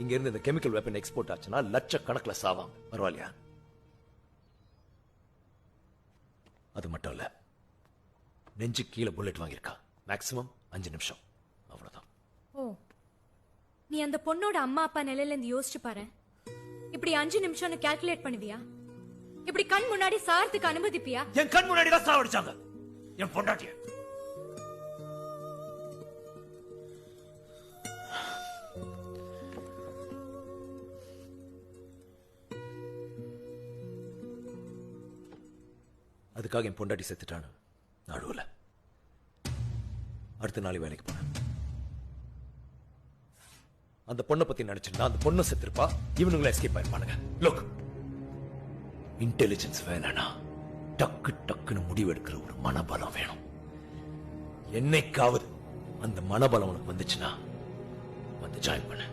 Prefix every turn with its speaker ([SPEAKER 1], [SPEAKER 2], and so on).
[SPEAKER 1] இங்க இருந்து இந்த கெமிக்கல் வெப்பன் எக்ஸ்போர்ட் ஆச்சுன்னா லட்சக்கணக்கில் சாவாங்க. பரவாயில்லையா? அது மட்டும் இல்ல, நெஞ்சு கீழே புல்லட் வாங்கியிருக்கா. மேக்சிமம் 5 நிமிஷம், அவ்வளவுதான்.
[SPEAKER 2] ஓ, நீ அந்த பொண்ணோட அம்மா அப்பா நிலையில இருந்து யோசிச்சு பாரு. இப்படி 5 நிமிஷம்னு கால்குலேட் பண்ணுவியா? இப்படி கண் முன்னாடி சாரத்துக்கு அனுமதிப்பியா?
[SPEAKER 1] என் கண் முன்னாடி தான் சாவடிச்சாங்க என் பொண்டாட்டிய. அதுக்காக என் பொண்டாட்டி செத்துட்டான்னு நடுவுல அடுத்த நாள் வேலைக்கு போனேன். அந்த பொண்ணை பத்தி நினைச்சிருந்தா அந்த பொண்ணு செத்துருப்பா, இவனுங்களும் எஸ்கேப் ஆயிருப்பானுங்க. லுக், இன்டெலிஜென்ஸ் வேணா, டக்கு டக்குன்னு முடிவெடுக்கிற ஒரு மனபலம் வேணும். என்னைக்காவது அந்த மனபலம் உனக்கு வந்துச்சுன்னா வந்து ஜாயின் பண்ண.